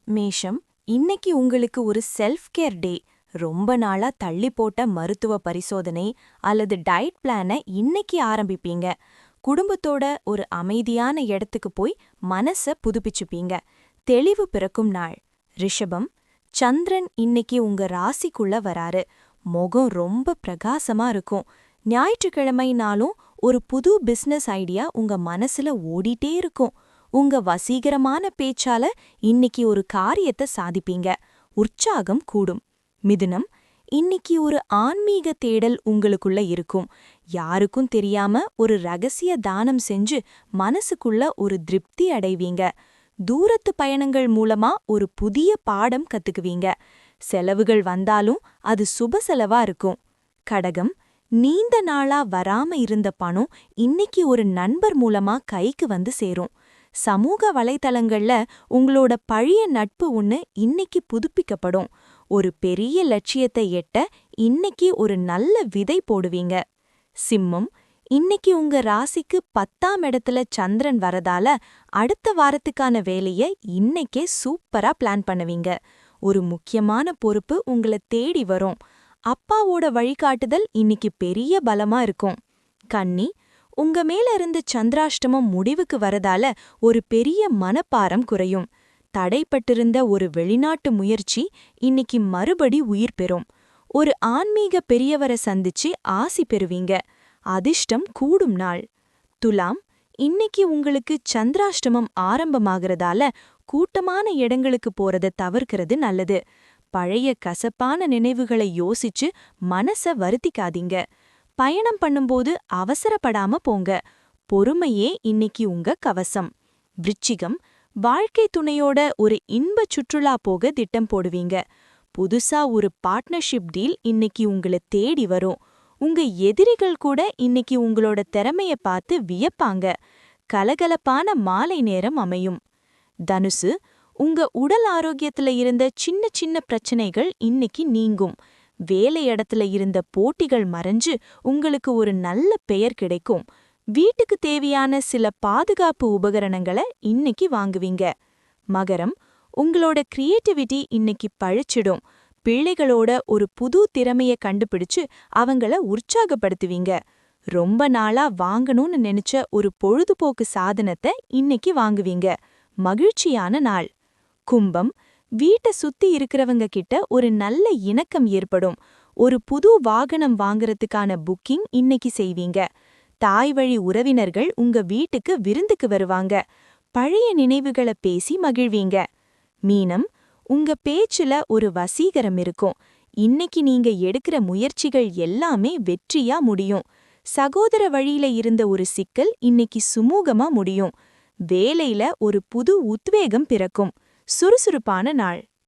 மேஷம், இன்னைக்கு உங்களுக்கு ஒரு செல்ஃப் கேர் டே. ரொம்ப நாளா தள்ளி போட்ட மருத்துவ பரிசோதனை அல்லது டயட் பிளானை இன்னைக்கு ஆரம்பிப்பீங்க. குடும்பத்தோட ஒரு அமைதியான இடத்துக்கு போய் மனச புதுப்பிச்சுப்பீங்க. தெளிவு பிறக்கும் நாள். ரிஷபம், சந்திரன் இன்னைக்கு உங்க ராசிக்குள்ள வராரு. முகம் ரொம்ப பிரகாசமா இருக்கும். ஞாயிற்றுக்கிழமைனாலும் ஒரு புது பிசினஸ் ஐடியா உங்க மனசுல ஓடிட்டே இருக்கும். உங்க வசீகரமான பேச்சால இன்னைக்கு ஒரு காரியத்தை சாதிப்பீங்க. உற்சாகம் கூடும். மிதுனம், இன்னைக்கு ஒரு ஆன்மீக தேடல் உங்களுக்குள்ள இருக்கும். யாருக்கும் தெரியாம ஒரு ரகசிய தானம் செஞ்சு மனசுக்குள்ள ஒரு திருப்தி அடைவீங்க. தூரத்து பயணங்கள் மூலமா ஒரு புதிய பாடம் கத்துக்குவீங்க. செலவுகள் வந்தாலும் அது சுப செலவா இருக்கும். கடகம், நீண்ட நாளா வராம இருந்த பணம் இன்னைக்கு ஒரு நண்பர் மூலமா கைக்கு வந்து சேரும். சமூக வலைத்தளங்கள்ல உங்களோட பழைய நட்பு ஒண்ணு இன்னைக்கு புதுப்பிக்கப்படும். ஒரு பெரிய லட்சியத்தை எட்ட இன்னைக்கு ஒரு நல்ல விதை போடுவீங்க. சிம்மம், இன்னைக்கு உங்க ராசிக்கு 10ஆம் இடத்துல சந்திரன் வரதால அடுத்த வாரத்துக்கான வேலைய இன்னைக்கே சூப்பரா பிளான் பண்ணுவீங்க. ஒரு முக்கியமான பொறுப்பு உங்களை தேடி வரும். அப்பாவோட வழிகாட்டுதல் இன்னைக்கு பெரிய பலமா இருக்கும். கன்னி, உங்க மேல இருந்து சந்திராஷ்டமம் முடிவுக்கு வரதால ஒரு பெரிய மனப்பாரம் குறையும். தடைப்பட்டிருந்த ஒரு வெளிநாட்டு முயற்சி இன்னைக்கு மறுபடி உயிர் பெறும். ஒரு ஆன்மீக பெரியவரை சந்திச்சு ஆசி பெறுவீங்க. அதிர்ஷ்டம் கூடும் நாள். துலாம், இன்னைக்கு உங்களுக்கு சந்திராஷ்டமம் ஆரம்பமாகறதால கூட்டமான இடங்களுக்கு போறத தவிர்க்கிறது நல்லது. பழைய கசப்பான நினைவுகளை யோசிச்சு மனச வருத்திக்காதீங்க. பயணம் பண்ணும்போது அவசரப்படாம போங்க. பொறுமையே இன்னைக்கு உங்க கவசம். விருச்சிகம், வாழ்க்கை துணையோட ஒரு இன்ப சுற்றுலா போக திட்டம் போடுவீங்க. புதுசா ஒரு பார்ட்னர்ஷிப் டீல் இன்னைக்கு உங்களை தேடி வரும். உங்க எதிரிகள் கூட இன்னைக்கு உங்களோட திறமைய பார்த்து வியப்பாங்க. கலகலப்பான மாலை நேரம் அமையும். தனுசு, உங்க உடல் ஆரோக்கியத்துல இருந்த சின்ன சின்ன பிரச்சனைகள் இன்னைக்கு நீங்கும். வேலை இடத்துல இருந்த போட்டிகள் மறைஞ்சு உங்களுக்கு ஒரு நல்ல பெயர் கிடைக்கும். வீட்டுக்கு தேவையான சில பாதுகாப்பு உபகரணங்களை இன்னைக்கு வாங்குவீங்க. மகரம், உங்களோட கிரியேட்டிவிட்டி இன்னைக்கு பழிச்சிடும். பிள்ளைகளோட ஒரு புது திறமைய கண்டுபிடிச்சு அவங்கள உற்சாகப்படுத்துவீங்க. ரொம்ப நாளா வாங்கணும்னு நினைச்ச ஒரு பொழுதுபோக்கு சாதனத்தை இன்னைக்கு வாங்குவீங்க. மகிழ்ச்சியான நாள். கும்பம், வீட்டை சுத்தி இருக்கிறவங்க கிட்ட ஒரு நல்ல இணக்கம் ஏற்படும். ஒரு புது வாகனம் வாங்கறதுக்கான புக்கிங் இன்னைக்கு செய்வீங்க. தாய் வழி உறவினர்கள் உங்க வீட்டுக்கு விருந்துக்கு வருவாங்க. பழைய நினைவுகளை பேசி மகிழ்வீங்க. மீனம், உங்க பேச்சுல ஒரு வசீகரம் இருக்கும். இன்னைக்கு நீங்க எடுக்கிற முயற்சிகள் எல்லாமே வெற்றியா முடியும். சகோதர வழியில இருந்த ஒரு சிக்கல் இன்னைக்கு சுமூகமா முடியும். வேலையில ஒரு புது உத்வேகம் பிறக்கும். சுறுசுறுப்பான நாள்.